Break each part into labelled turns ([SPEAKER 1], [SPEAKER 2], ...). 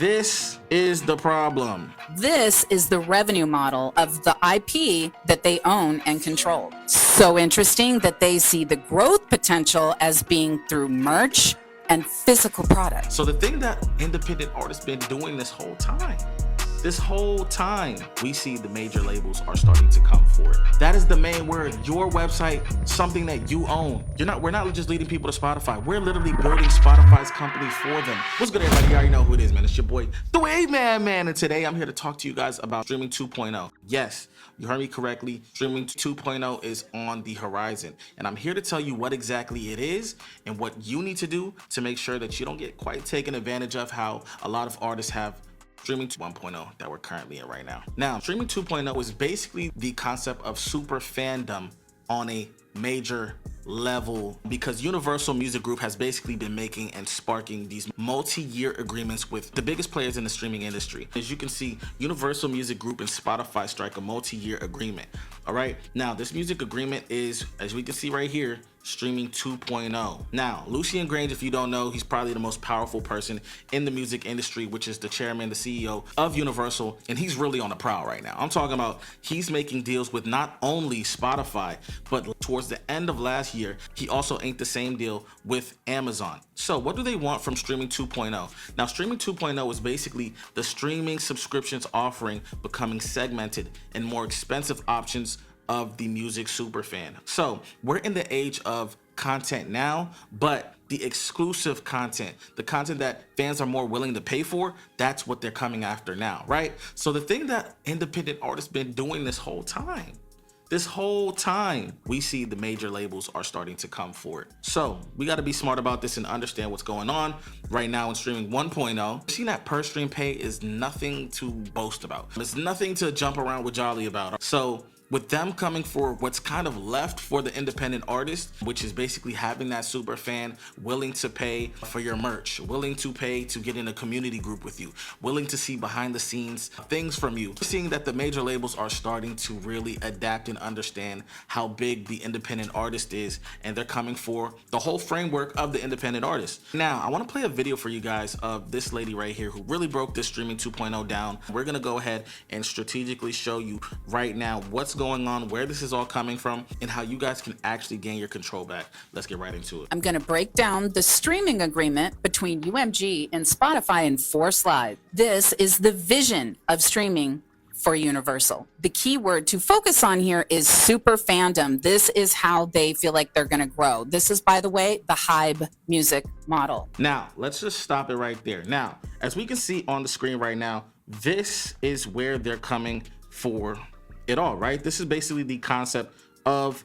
[SPEAKER 1] This is the problem.
[SPEAKER 2] This is the revenue model of the IP that they own and control. So interesting that they see the growth potential as being through merch and physical products.
[SPEAKER 1] So the thing that independent artists been doing this whole time, we see the major labels are starting to come forward. That is the main word. Your website, something that you own. We're not just leading people to Spotify. We're literally building Spotify's company for them. What's good, everybody? You already know who it is, man. It's your boy, the Wayman Man. And today I'm here to talk to you guys about Streaming 2.0. Yes, you heard me correctly. Streaming 2.0 is on the horizon. And I'm here to tell you what exactly it is and what you need to do to make sure that you don't get quite taken advantage of how a lot of artists have Streaming 1.0 that we're currently in right now. Now, Streaming 2.0 is basically the concept of super fandom on a major level, because Universal Music Group has basically been making and sparking these multi-year agreements with the biggest players in the streaming industry. As you can see, Universal Music Group and Spotify strike a multi-year agreement. All right, now this music agreement is, as we can see right here, Streaming 2.0. Now, Lucian Grainge, if you don't know, he's probably the most powerful person in the music industry, which is the chairman, the CEO of Universal, and he's really on the prowl right now. I'm talking about he's making deals with not only Spotify, but towards the end of last year, he also inked the same deal with Amazon. So what do they want from Streaming 2.0? Now, Streaming 2.0 is basically the streaming subscriptions offering becoming segmented and more expensive options of the music superfan. So we're in the age of content now, but the exclusive content, the content that fans are more willing to pay for, that's what they're coming after now, right? So the thing that independent artists been doing this whole time, we see the major labels are starting to come forward. So we got to be smart about this and understand what's going on right now in Streaming 1.0. Seeing that per stream pay is nothing to boast about. It's nothing to jump around with jolly about. So with them coming for what's kind of left for the independent artist, which is basically having that super fan willing to pay for your merch, willing to pay to get in a community group with you, willing to see behind the scenes things from you. We're seeing that the major labels are starting to really adapt and understand how big the independent artist is, and they're coming for the whole framework of the independent artist. Now, I want to play a video for you guys of this lady right here who really broke this Streaming 2.0 down. We're going to go ahead and strategically show you right now what's going on, where this is all coming from, and how you guys can actually gain your control back. Let's get right into it.
[SPEAKER 2] I'm going to break down the streaming agreement between UMG and Spotify in 4 slides. This is the vision of streaming for Universal. The key word to focus on here is super fandom. This is how they feel like they're going to grow. This is, by the way, the Hybe music model.
[SPEAKER 1] Now, let's just stop it right there. Now, as we can see on the screen right now, this is where they're coming for it all, right? This is basically the concept of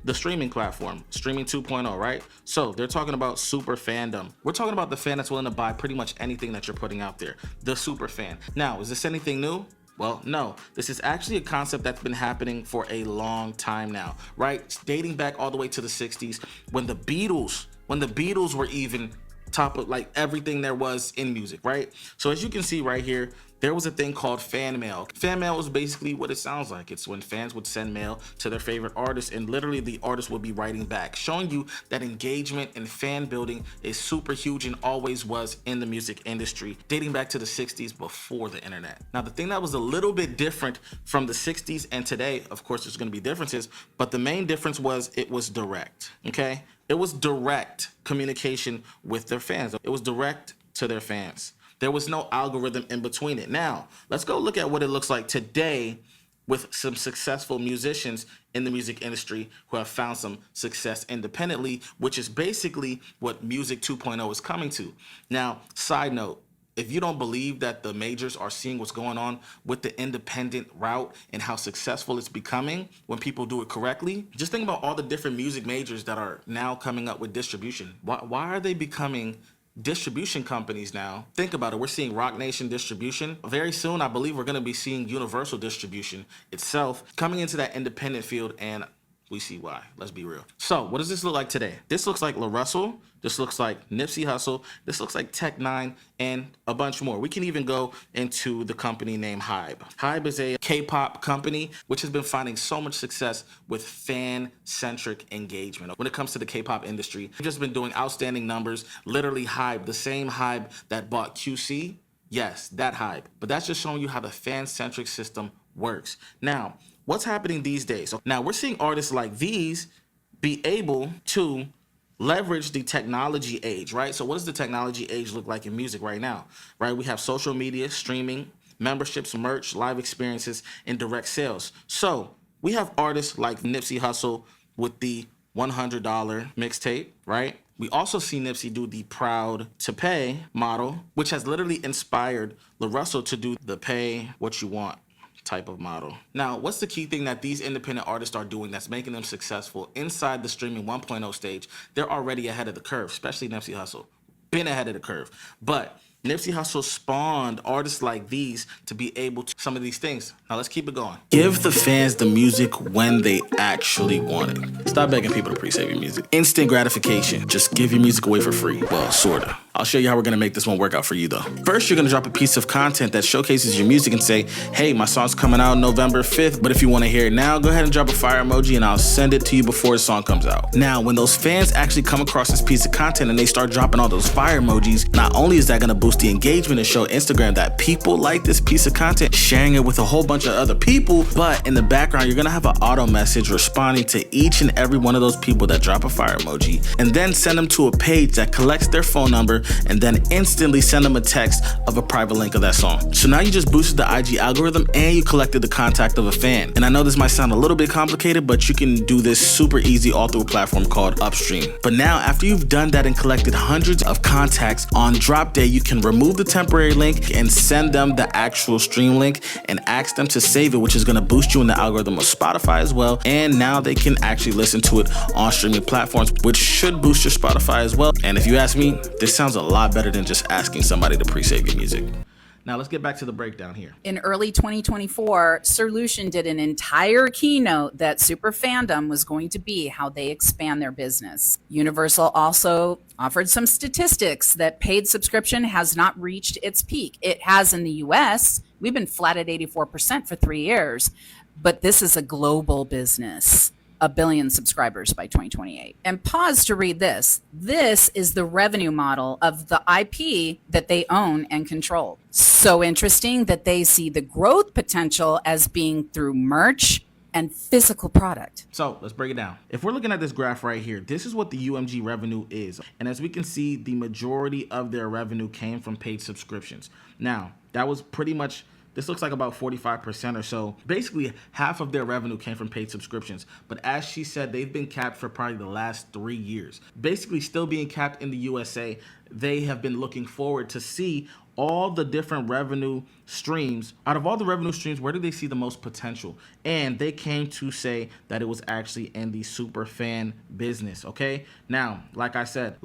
[SPEAKER 1] the streaming platform, Streaming 2.0, right? So they're talking about super fandom. We're talking about the fan that's willing to buy pretty much anything that you're putting out there, the super fan. Now, is this anything new? Well, no, this is actually a concept that's been happening for a long time now, right? It's dating back all the way to the 60s when the Beatles were even top of like everything there was in music, right? So as you can see right here, there was a thing called fan mail. Fan mail is basically what it sounds like. It's when fans would send mail to their favorite artists, and literally the artist would be writing back, showing you that engagement and fan building is super huge and always was in the music industry, dating back to the 60s before the internet. Now, the thing that was a little bit different from the 60s and today, of course, there's gonna be differences, but the main difference was it was direct, okay? It was direct communication with their fans. It was direct to their fans. There was no algorithm in between it. Now, let's go look at what it looks like today with some successful musicians in the music industry who have found some success independently, which is basically what Music 2.0 is coming to. Now, side note, if you don't believe that the majors are seeing what's going on with the independent route and how successful it's becoming when people do it correctly, just think about all the different music majors that are now coming up with distribution. Why are they becoming distribution companies now? Think about it. We're seeing Rock Nation distribution. Very soon, I believe we're going to be seeing Universal distribution itself coming into that independent field, and we see why. Let's be real. So what does this look like today? This looks like La Russell. This looks like Nipsey Hussle. This looks like Tech Nine and a bunch more. We can even go into the company named Hybe. Hybe is a K-pop company which has been finding so much success with fan-centric engagement. When it comes to the K-pop industry, they've just been doing outstanding numbers. Literally Hybe, the same Hybe that bought QC, Yes, that hype. But that's just showing you how the fan-centric system works. Now, what's happening these days? So now we're seeing artists like these be able to leverage the technology age, right? So what does the technology age look like in music right now, right? We have social media, streaming, memberships, merch, live experiences, and direct sales. So we have artists like Nipsey Hussle with the $100 mixtape, right? We also see Nipsey do the proud to pay model, which has literally inspired LaRussell to do the pay what you want type of model. Now, what's the key thing that these independent artists are doing that's making them successful inside the streaming 1.0 stage? They're already ahead of the curve, especially Nipsey Hussle. Been ahead of the curve. But Nipsey Hussle spawned artists like these to be able to some of these things. Now let's keep it going. Give the fans the music when they actually want it. Stop begging people to pre-save your music. Instant gratification. Just give your music away for free. Well, sorta. I'll show you how we're gonna make this one work out for you though. First, you're gonna drop a piece of content that showcases your music and say, hey, my song's coming out November 5th, but if you wanna hear it now, go ahead and drop a fire emoji and I'll send it to you before the song comes out. Now, when those fans actually come across this piece of content and they start dropping all those fire emojis, not only is that gonna boost the engagement and show Instagram that people like this piece of content, sharing it with a whole bunch of other people, but in the background, you're gonna have an auto message responding to each and every one of those people that drop a fire emoji, and then send them to a page that collects their phone number and then instantly send them a text of a private link of that song. So now you just boosted the IG algorithm and you collected the contact of a fan. And I know this might sound a little bit complicated, but you can do this super easy all through a platform called Upstream. But now after you've done that and collected hundreds of contacts, on drop day, you can remove the temporary link and send them the actual stream link and ask them to save it, which is gonna boost you in the algorithm of Spotify as well. And now they can actually listen to it on streaming platforms, which should boost your Spotify as well. And if you ask me, this sounds a lot better than just asking somebody to pre-save your music. Now let's get back to the breakdown here.
[SPEAKER 2] In early 2024, Sir Lucian did an entire keynote that super fandom was going to be how they expand their business. Universal also offered some statistics that paid subscription has not reached its peak. It has in the US. We've been flat at 84% for 3 years, but this is a global business. 1 billion subscribers by 2028. And pause to read this. This is the revenue model of the IP that they own and control. So interesting that they see the growth potential as being through merch and physical product.
[SPEAKER 1] So let's break it down. If we're looking at this graph right here, this is what the UMG revenue is. And as we can see, the majority of their revenue came from paid subscriptions. Now, that was pretty much, this looks like about 45% or so. Basically, half of their revenue came from paid subscriptions. But as she said, they've been capped for probably the last 3 years. Basically, still being capped in the USA. They have been looking forward to see all the different revenue streams. Out of all the revenue streams, where do they see the most potential? And they came to say that it was actually in the super fan business, okay? Now, like I said,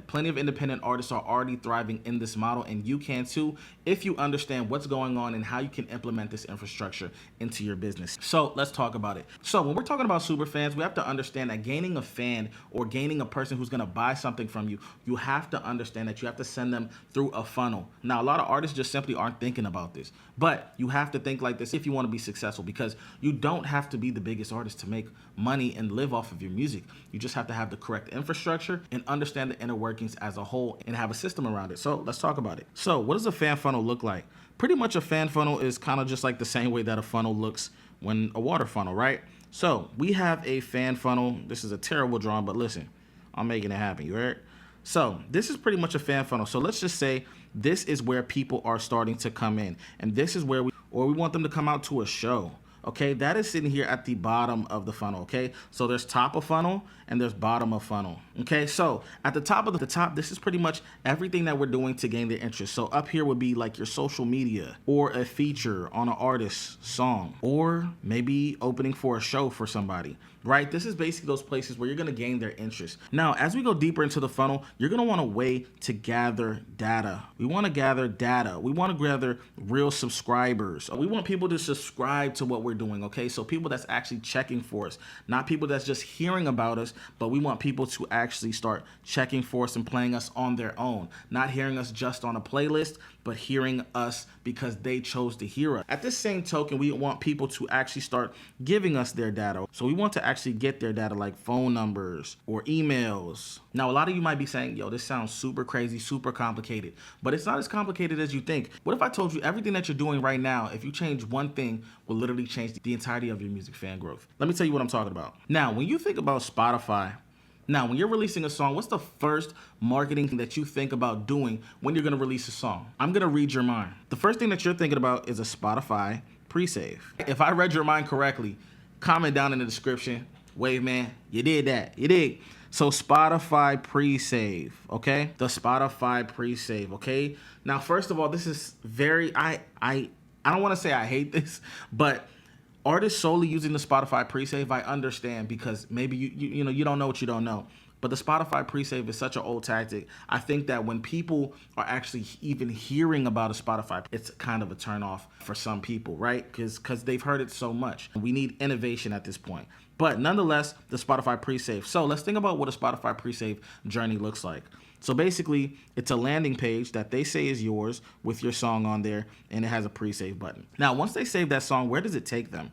[SPEAKER 1] plenty of independent artists are already thriving in this model, and you can too if you understand what's going on and how you can implement this infrastructure into your business. So let's talk about it. So when we're talking about super fans, we have to understand that gaining a fan or gaining a person who's gonna buy something from you, you have to understand that you have to send them through a funnel. Now, a lot of artists just simply aren't thinking about this, but you have to think like this if you want to be successful, because you don't have to be the biggest artist to make money and live off of your music. You just have to have the correct infrastructure and understand the inner workings as a whole and have a system around it. So let's talk about it. So what does a fan funnel look like? Pretty much a fan funnel is kind of just like the same way that a funnel looks when a water funnel, right? So we have a fan funnel. This is a terrible drawing, but listen, I'm making it happen, you heard? So this is pretty much a fan funnel. So let's just say this is where people are starting to come in, and this is where we want them to come out to a show. Okay, that is sitting here at the bottom of the funnel. Okay, so there's top of funnel and there's bottom of funnel. Okay, so at the top of the top, this is pretty much everything that we're doing to gain their interest. So up here would be like your social media or a feature on an artist's song, or maybe opening for a show for somebody, right? This is basically those places where you're gonna gain their interest. Now, as we go deeper into the funnel, you're gonna want a way to gather data. We wanna gather data. We wanna gather real subscribers. We want people to subscribe to what we're doing, okay? So people that's actually checking for us, not people that's just hearing about us, but we want people to actually start checking for us and playing us on their own, not hearing us just on a playlist, but hearing us because they chose to hear us. At the same token, we want people to actually start giving us their data. So we want to actually get their data, like phone numbers or emails. Now, a lot of you might be saying, yo, this sounds super crazy, super complicated, but it's not as complicated as you think. What if I told you everything that you're doing right now, if you change one thing, will literally change the entirety of your music fan growth? Let me tell you what I'm talking about. Now, when you think about Spotify, now, when you're releasing a song, what's the first marketing that you think about doing when you're gonna release a song? I'm gonna read your mind. The first thing that you're thinking about is a Spotify pre-save. If I read your mind correctly, comment down in the description. Wave man, you did that, you did. So Spotify pre-save, okay? The Spotify pre-save, okay? Now, first of all, this is very, I don't wanna say I hate this, but artists solely using the Spotify pre-save, I understand, because maybe you know you don't know what you don't know. But the Spotify pre-save is such an old tactic. I think that when people are actually even hearing about a Spotify, it's kind of a turnoff for some people, right? Because they've heard it so much. We need innovation at this point. But nonetheless, the Spotify pre-save. So let's think about what a Spotify pre-save journey looks like. So basically, it's a landing page that they say is yours with your song on there, and it has a pre-save button. Now, once they save that song, where does it take them?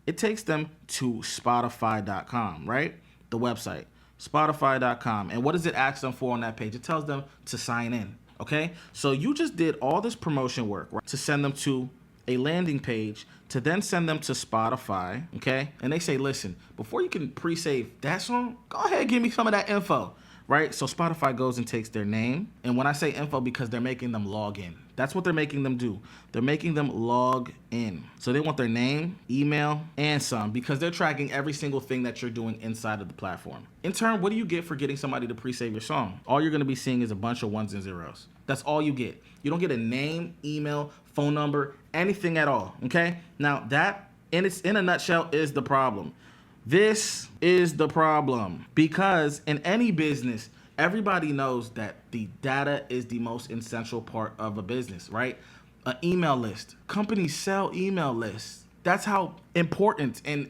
[SPEAKER 1] It takes them to Spotify.com, right? The website, Spotify.com. And what does it ask them for on that page? It tells them to sign in, okay? So you just did all this promotion work, right, to send them to a landing page, to then send them to Spotify, okay? And they say, listen, before you can pre-save that song, go ahead and give me some of that info, right? So Spotify goes and takes their name. And when I say info, because they're making them log in. That's what they're making them do. They're making them log in. So they want their name, email, and some, because they're tracking every single thing that you're doing inside of the platform. In turn, what do you get for getting somebody to pre-save your song? All you're gonna be seeing is a bunch of ones and zeros. That's all you get. You don't get a name, email, phone number, anything at all, okay? Now that, in a nutshell, is the problem. This is the problem, because in any business, everybody knows that the data is the most essential part of a business, right? An email list. Companies sell email lists. That's how important and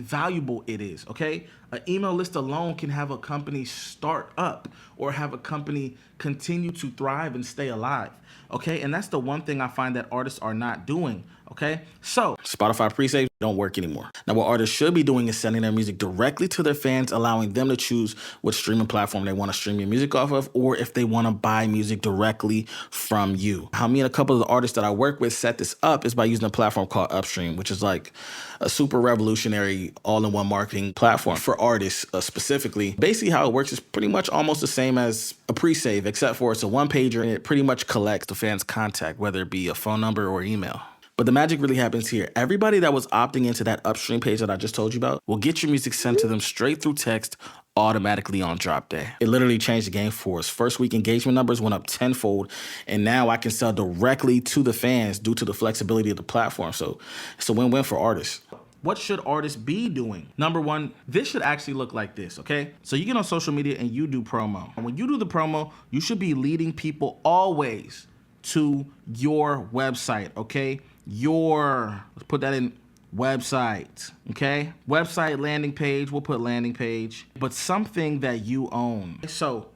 [SPEAKER 1] valuable it is, okay? An email list alone can have a company start up or have a company continue to thrive and stay alive, okay? And that's the one thing I find that artists are not doing, okay? So Spotify pre-save don't work anymore. Now, what artists should be doing is sending their music directly to their fans, allowing them to choose what streaming platform they want to stream your music off of, or if they want to buy music directly from you. How me and a couple of the artists that I work with set this up is by using a platform called Upstream, which is like a super revolutionary all-in-one marketing platform for artists specifically. Basically, how it works is pretty much almost the same as a pre-save, except for it's a one-pager and it pretty much collects the fan's contact, whether it be a phone number or email. But the magic really happens here. Everybody that was opting into that Upstream page that I just told you about will get your music sent to them straight through text automatically on drop day. It literally changed the game for us. First week engagement numbers went up tenfold, and now I can sell directly to the fans due to the flexibility of the platform. So it's a win-win for artists. What should artists be doing? Number one, this should actually look like this, okay? So you get on social media and you do promo. And when you do the promo, you should be leading people always to your website, okay? Let's put that in website, okay? Website, landing page, we'll put landing page, but something that you own. So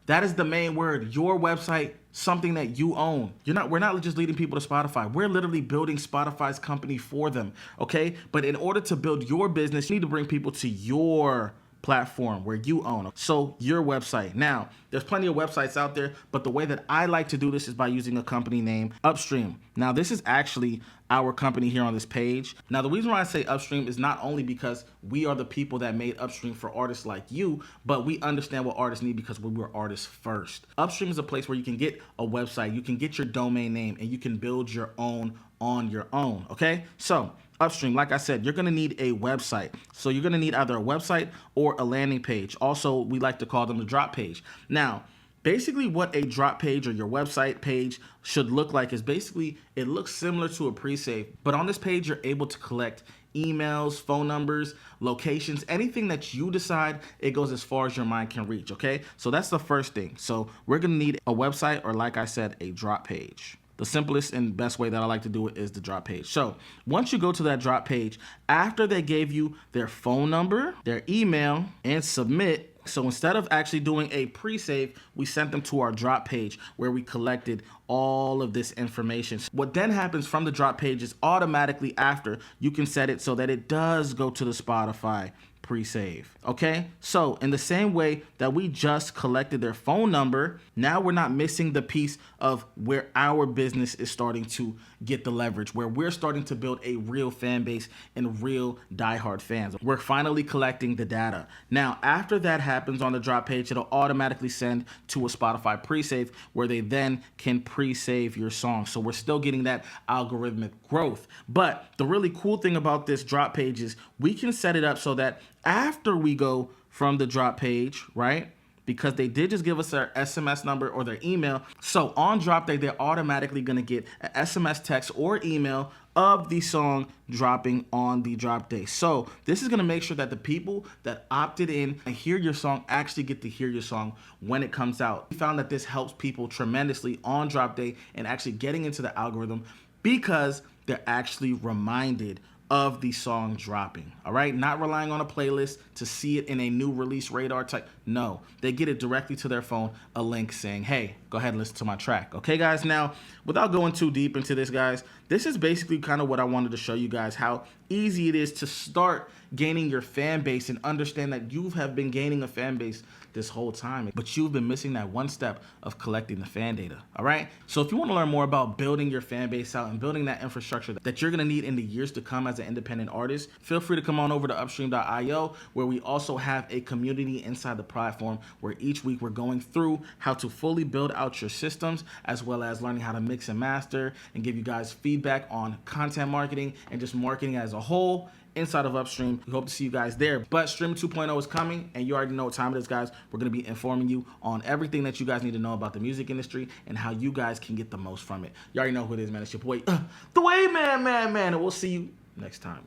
[SPEAKER 1] that is the main word, your website, something that you own. We're not just leading people to Spotify. We're literally building Spotify's company for them, okay? But in order to build your business, you need to bring people to your platform where you own. So your website. Now, there's plenty of websites out there, but the way that I like to do this is by using a company name, Upstream. Now, this is actually our company here on this page. Now, the reason why I say Upstream is not only because we are the people that made Upstream for artists like you, but we understand what artists need because we were artists first. Upstream is a place where you can get a website, you can get your domain name, and you can build your own on your own, okay? So Upstream, like I said, you're gonna need a website. So you're gonna need either a website or a landing page. Also, we like to call them the drop page. Now, basically what a drop page or your website page should look like is basically, it looks similar to a pre-save, but on this page, you're able to collect emails, phone numbers, locations, anything that you decide, it goes as far as your mind can reach, okay? So that's the first thing. So we're gonna need a website or, like I said, a drop page. The simplest and best way that I like to do it is the drop page. So once you go to that drop page, after they gave you their phone number, their email, and submit, So instead of actually doing a pre-save, we sent them to our drop page where we collected all of this information. What then happens from the drop page is automatically after, you can set it so that it does go to the Spotify pre-save. Okay, so in the same way that we just collected their phone number, now we're not missing the piece of where our business is starting to get the leverage, where we're starting to build a real fan base and real diehard fans. We're finally collecting the data. Now, after that happens on the drop page, it'll automatically send to a Spotify pre-save where they then can pre-save your song. So we're still getting that algorithmic growth. But the really cool thing about this drop page is we can set it up so that after we go from the drop page, right? Because they did just give us their SMS number or their email. So on drop day, they're automatically going to get an SMS text or email of the song dropping on the drop day. So this is going to make sure that the people that opted in and hear your song actually get to hear your song when it comes out. We found that this helps people tremendously on drop day and actually getting into the algorithm because they're actually reminded of the song dropping. All right, not relying on a playlist to see it in a new release radar type. No, they get it directly to their phone, a link saying, hey, go ahead and listen to my track. Okay, guys, now without going too deep into this, guys, this is basically kind of what I wanted to show you guys, how easy it is to start gaining your fan base and understand that you have been gaining a fan base this whole time, but you've been missing that one step of collecting the fan data. All right, so if you want to learn more about building your fan base out and building that infrastructure that you're going to need in the years to come as an independent artist, feel free to come on over to upstream.io, where we also have a community inside the platform where each week we're going through how to fully build out your systems, as well as learning how to mix and master and give you guys feedback on content marketing and just marketing as a whole inside of Upstream. We hope to see you guys there. But Stream 2.0 is coming, and you already know what time it is, guys. We're going to be informing you on everything that you guys need to know about the music industry and how you guys can get the most from it. You already know who it is, man. It's your boy, the way man, and we'll see you next time.